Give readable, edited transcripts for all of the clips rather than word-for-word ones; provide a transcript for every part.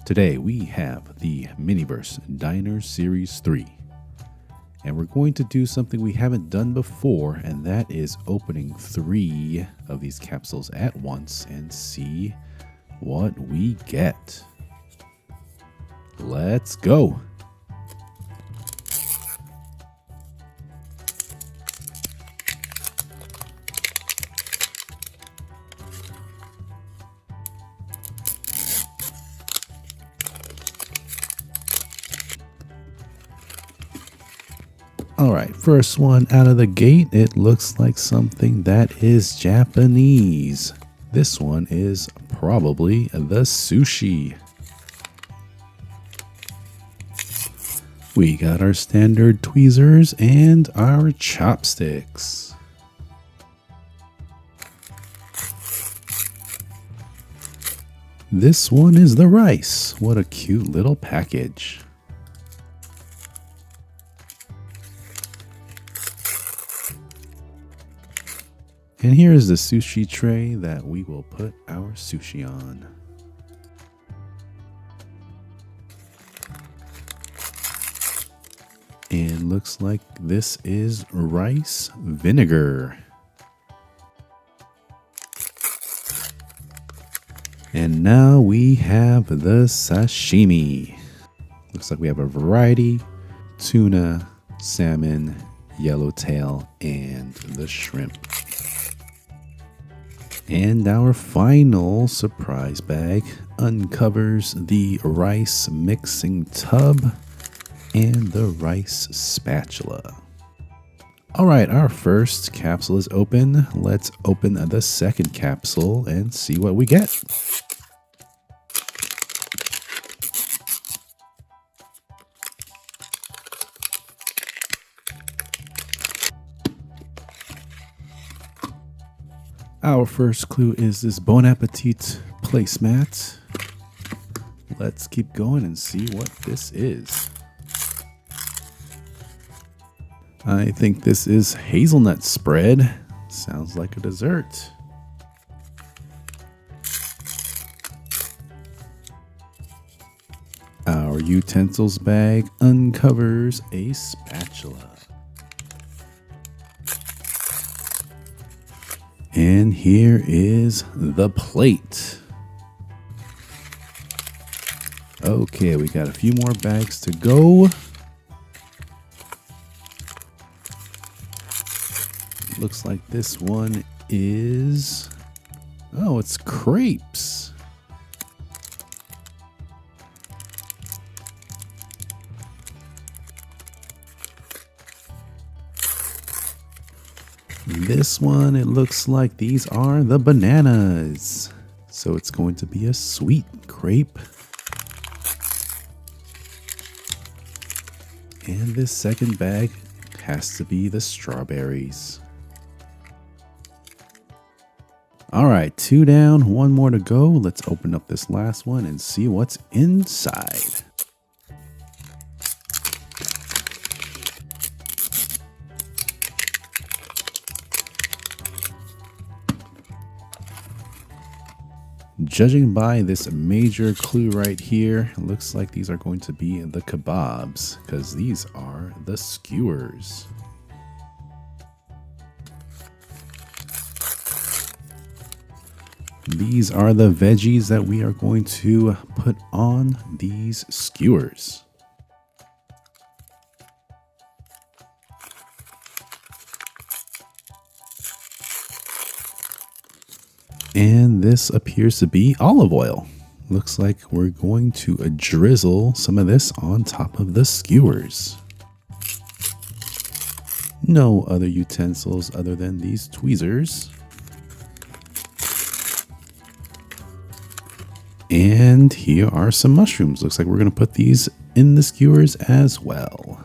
Today we have the MiniVerse Diner Series 3. And we're going to do something we haven't done before, and that is opening 3 of these capsules at once and see what we get. Let's go! Alright, first one out of the gate, it looks like something that is Japanese. This one is probably the sushi. We got our standard tweezers and our chopsticks. This one is the rice. What a cute little package. And here is the sushi tray that we will put our sushi on. And looks like this is rice vinegar. And now we have the sashimi. Looks like we have a variety: tuna, salmon, yellowtail, and the shrimp. And our final surprise bag uncovers the rice mixing tub and the rice spatula. Alright, our first capsule is open. Let's open the second capsule and see what we get. Our first clue is this Bon Appetit placemat. Let's keep going and see what this is. I think this is hazelnut spread. Sounds like a dessert. Our utensils bag uncovers a spatula. And here is the plate. Okay, we got a few more bags to go. Looks like this one is... oh, it's crepes. This one, it looks like these are the bananas. So it's going to be a sweet crepe. And this second bag has to be the strawberries. Alright, 2 down, 1 more to go. Let's open up this last one and see what's inside. Judging by this major clue right here, it looks like these are going to be the kebabs, because these are the skewers. These are the veggies that we are going to put on these skewers. And this appears to be olive oil. Looks like we're going to drizzle some of this on top of the skewers. No other utensils other than these tweezers. And here are some mushrooms. Looks like we're going to put these in the skewers as well.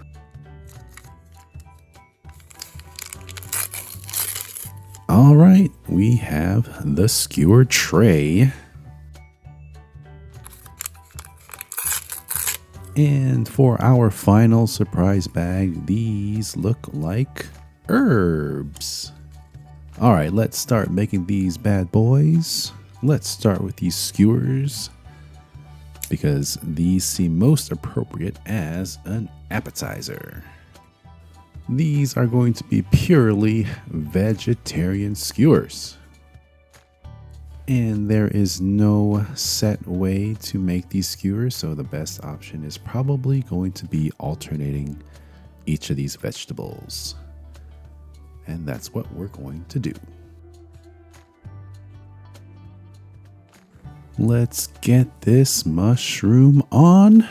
All right, we have the skewer tray. And for our final surprise bag, these look like herbs. All right, let's start making these bad boys. Let's start with these skewers. because these seem most appropriate as an appetizer. These are going to be purely vegetarian skewers. And there is no set way to make these skewers, so the best option is probably going to be alternating each of these vegetables. And that's what we're going to do. Let's get this mushroom on.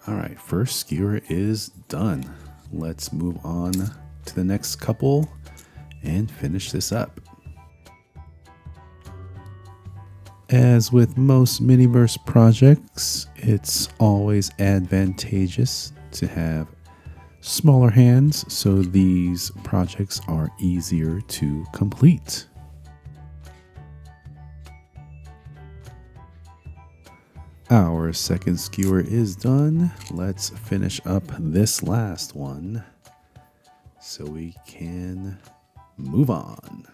All right, first skewer is done. Let's move on to the next couple and finish this up. As with most MiniVerse projects, it's always advantageous to have smaller hands so these projects are easier to complete. Our second skewer is done. Let's finish up this last one so we can move on.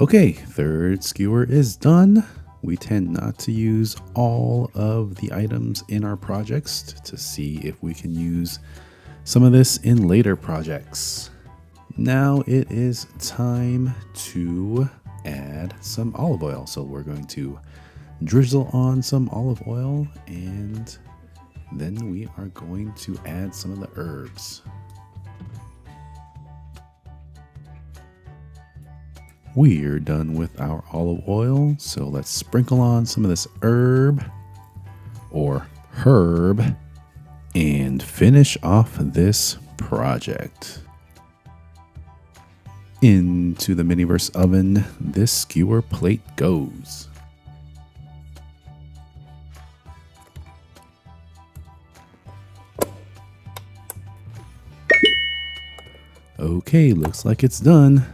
Okay, third skewer is done. We tend not to use all of the items in our projects to see if we can use some of this in later projects. Now it is time to add some olive oil. So we're going to drizzle on some olive oil and then we are going to add some of the herbs. We're done with our olive oil, so let's sprinkle on some of this herb or herb and finish off this project. Into the MiniVerse oven, this skewer plate goes. Okay, looks like it's done.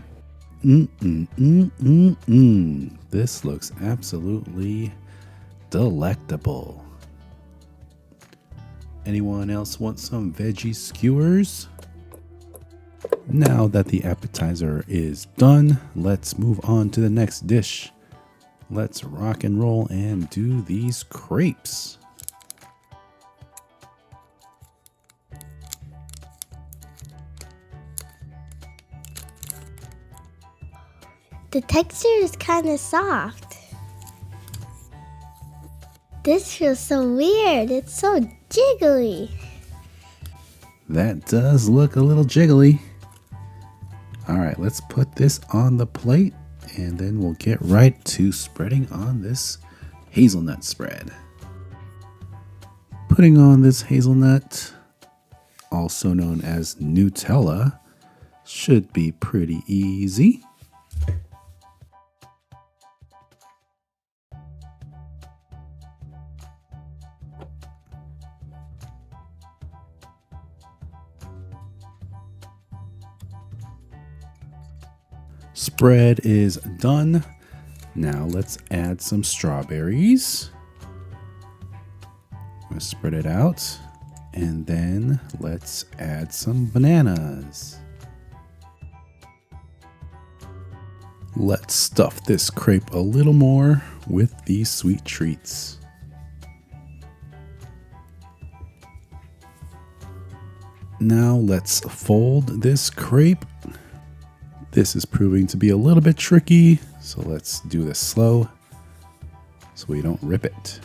This looks absolutely delectable. Anyone else want some veggie skewers? Now that the appetizer is done, let's move on to the next dish. Let's rock and roll and do these crepes. The texture is kind of soft. This feels so weird. It's so jiggly. That does look a little jiggly. All right, let's put this on the plate and then we'll get right to spreading on this hazelnut spread. Putting on this hazelnut, also known as Nutella, should be pretty easy. Spread is done. Now let's add some strawberries. Let's spread it out. And then let's add some bananas. Let's stuff this crepe a little more with these sweet treats. Now let's fold this crepe. This is proving to be a little bit tricky, so let's do this slow so we don't rip it.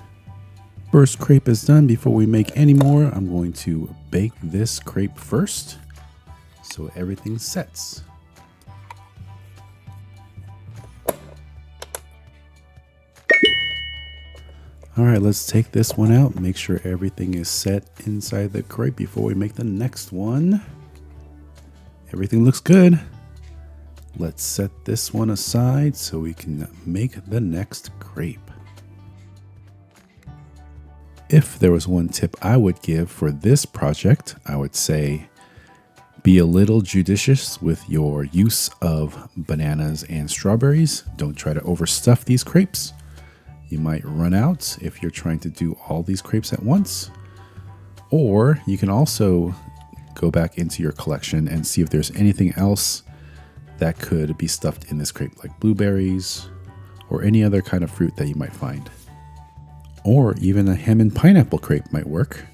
First crepe is done. Before we make any more, I'm going to bake this crepe first so everything sets. All right, let's take this one out. Make sure everything is set inside the crepe before we make the next one. Everything looks good. Let's set this one aside so we can make the next crepe. If there was one tip I would give for this project, I would say be a little judicious with your use of bananas and strawberries. Don't try to overstuff these crepes. You might run out if you're trying to do all these crepes at once. Or you can also go back into your collection and see if there's anything else that could be stuffed in this crepe, like blueberries or any other kind of fruit that you might find. Or even a ham and pineapple crepe might work.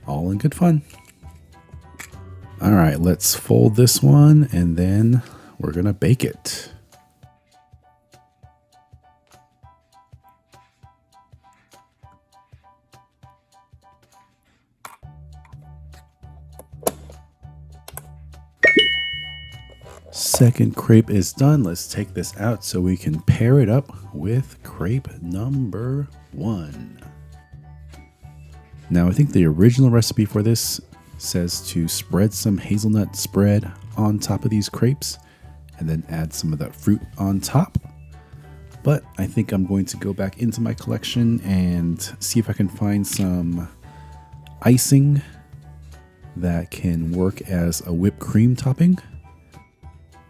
All in good fun. All right, let's fold this one and then we're gonna bake it. Second crepe is done. Let's take this out so we can pair it up with crepe number 1. Now, I think the original recipe for this says to spread some hazelnut spread on top of these crepes and then add some of that fruit on top. But I think I'm going to go back into my collection and see if I can find some icing that can work as a whipped cream topping.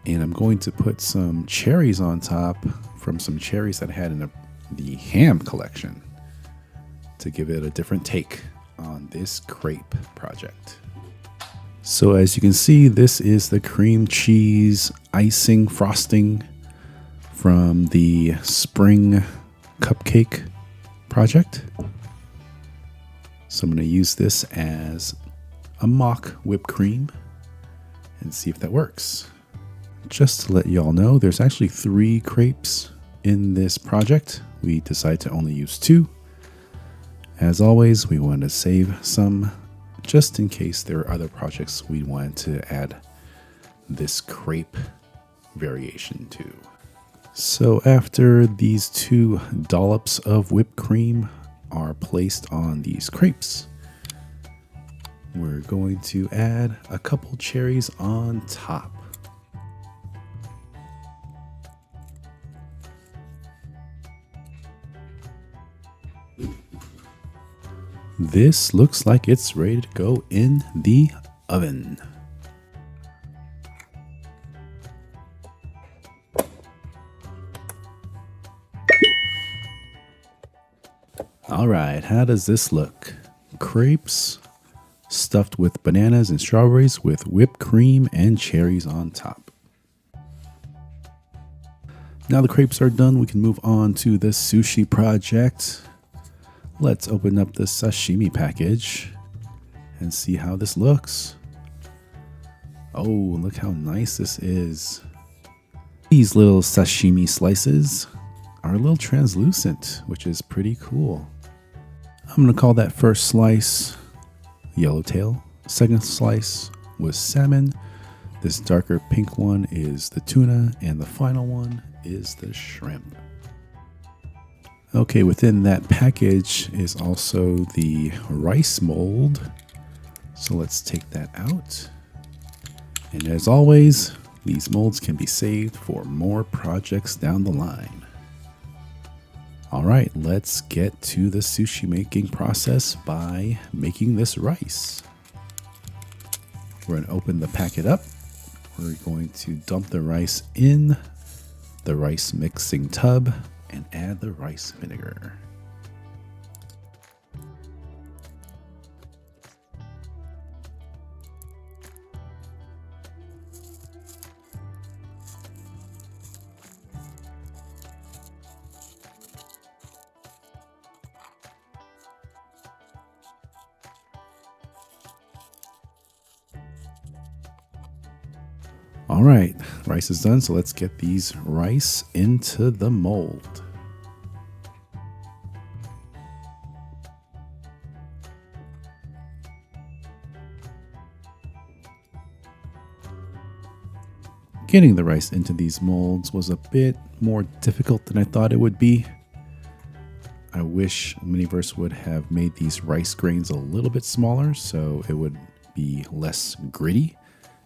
And I'm going to put some cherries on top from some cherries that I had in the ham collection to give it a different take on this crepe project. So as you can see, this is the cream cheese icing frosting from the spring cupcake project. So I'm going to use this as a mock whipped cream and see if that works. Just to let you all know, there's actually 3 crepes in this project. We decided to only use 2. As always, we wanted to save some just in case there are other projects we wanted to add this crepe variation to. So after these 2 dollops of whipped cream are placed on these crepes, we're going to add a couple cherries on top. This looks like it's ready to go in the oven. All right, how does this look? Crepes stuffed with bananas and strawberries with whipped cream and cherries on top. Now the crepes are done, we can move on to the sushi project. Let's open up the sashimi package and see how this looks. Oh, look how nice this is. These little sashimi slices are a little translucent, which is pretty cool. I'm gonna call that first slice yellowtail. Second slice was salmon. This darker pink one is the tuna, and the final one is the shrimp. Okay, within that package is also the rice mold. So let's take that out. And as always, these molds can be saved for more projects down the line. All right, let's get to the sushi making process by making this rice. We're going to open the packet up. We're going to dump the rice in the rice mixing tub and add the rice vinegar. All right, rice is done, so let's get these rice into the mold. Getting the rice into these molds was a bit more difficult than I thought it would be. I wish MiniVerse would have made these rice grains a little bit smaller so it would be less gritty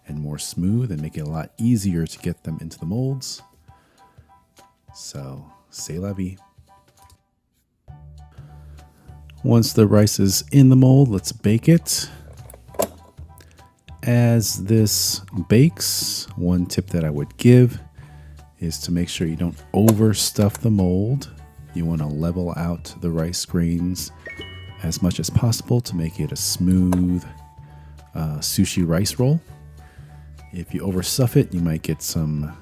and more smooth and make it a lot easier to get them into the molds. So, c'est la vie. Once the rice is in the mold, let's bake it. As this bakes, one tip that I would give is to make sure you don't overstuff the mold. You want to level out the rice grains as much as possible to make it a smooth sushi rice roll. If you overstuff it, you might get some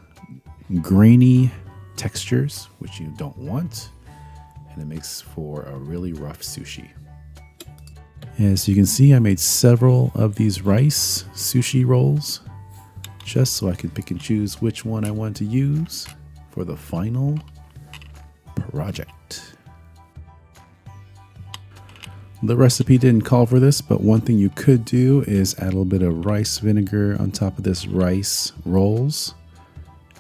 grainy textures, which you don't want, and it makes for a really rough sushi. As you can see, I made several of these rice sushi rolls just so I can pick and choose which one I want to use for the final project. The recipe didn't call for this, but one thing you could do is add a little bit of rice vinegar on top of this rice rolls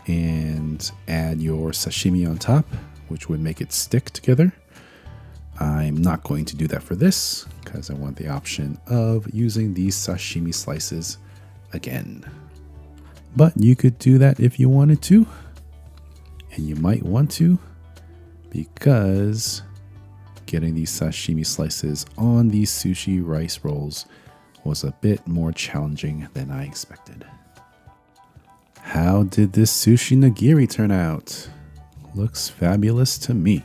and add your sashimi on top, which would make it stick together. I'm not going to do that for this because I want the option of using these sashimi slices again. But you could do that if you wanted to, and you might want to, because getting these sashimi slices on these sushi rice rolls was a bit more challenging than I expected. How did this sushi nigiri turn out? Looks fabulous to me.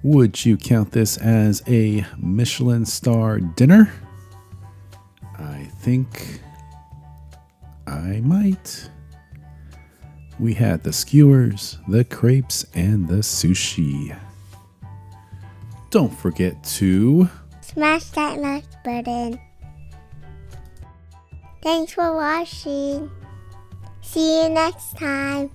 Would you count this as a Michelin star dinner? I think I might. We had the skewers, the crepes, and the sushi. Don't forget to Smash that like button. Thanks for watching. See you next time.